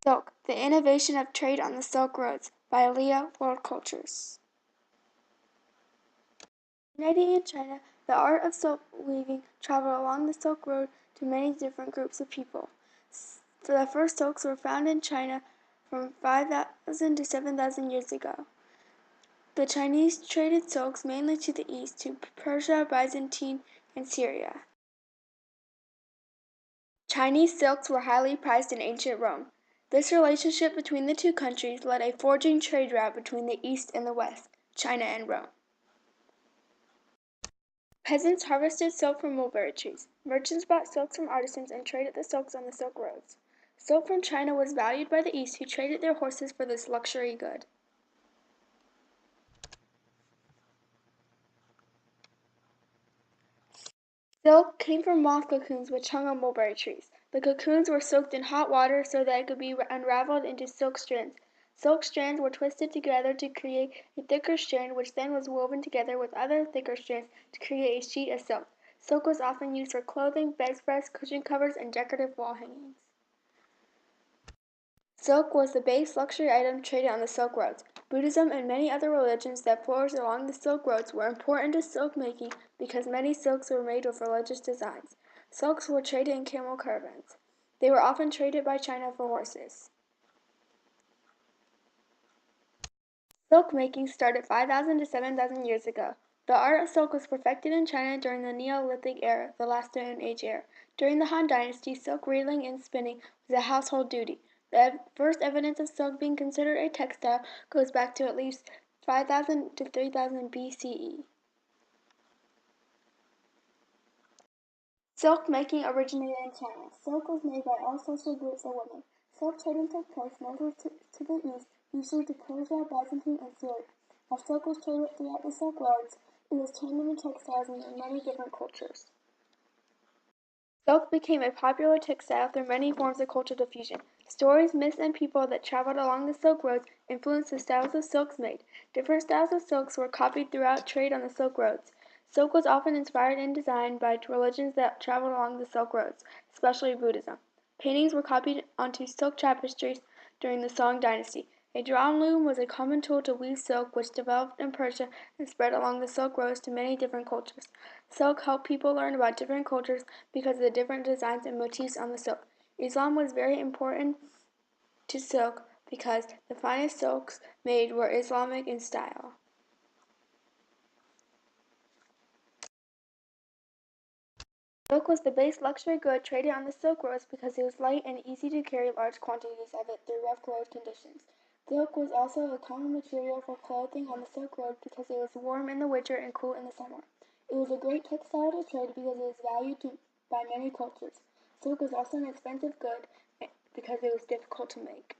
Silk, the innovation of trade on the Silk Roads by LiaLSilk1. Originating in China, the art of silk weaving traveled along the Silk Road to many different groups of people. The first silks were found in China from 5,000 to 7,000 years ago. The Chinese traded silks mainly to the east, to Persia, Byzantine, and Syria. Chinese silks were highly prized in ancient Rome. This relationship between the two countries led a forging trade route between the East and the West, China and Rome. Peasants harvested silk from mulberry trees. Merchants bought silks from artisans and traded the silks on the Silk Roads. Silk from China was valued by the East, who traded their horses for this luxury good. Silk came from moth cocoons which hung on mulberry trees. The cocoons were soaked in hot water so that it could be unraveled into silk strands. Silk strands were twisted together to create a thicker strand, which then was woven together with other thicker strands to create a sheet of silk. Silk was often used for clothing, bedspreads, cushion covers, and decorative wall hangings. Silk was the base luxury item traded on the Silk Roads. Buddhism and many other religions that flourished along the Silk Roads were important to silk making because many silks were made with religious designs. Silks were traded in camel caravans. They were often traded by China for horses. Silk making started 5,000 to 7,000 years ago. The art of silk was perfected in China during the Neolithic era, the last Stone Age era. During the Han Dynasty, silk reeling and spinning was a household duty. The first evidence of silk being considered a textile goes back to at least 5,000 to 3,000 BCE. Silk making originated in China. Silk was made by all social groups of women. Silk trading took place mostly to the east, usually to Persia, Byzantine, and Syria. As silk was traded throughout the Silk Roads, it was turned into textiles in many different cultures. Silk became a popular textile through many forms of cultural diffusion. Stories, myths, and people that traveled along the Silk Roads influenced the styles of silks made. Different styles of silks were copied throughout trade on the Silk Roads. Silk was often inspired and designed by religions that traveled along the Silk Roads, especially Buddhism. Paintings were copied onto silk tapestries during the Song dynasty. A drawn loom was a common tool to weave silk, which developed in Persia and spread along the Silk Roads to many different cultures. Silk helped people learn about different cultures because of the different designs and motifs on the silk. Islam was very important to silk because the finest silks made were Islamic in style. Silk was the base luxury good traded on the Silk Roads because it was light and easy to carry large quantities of it through rough road conditions. Silk was also a common material for clothing on the Silk Road because it was warm in the winter and cool in the summer. It was a great textile to trade because it was valued by many cultures. Silk was also an expensive good because it was difficult to make.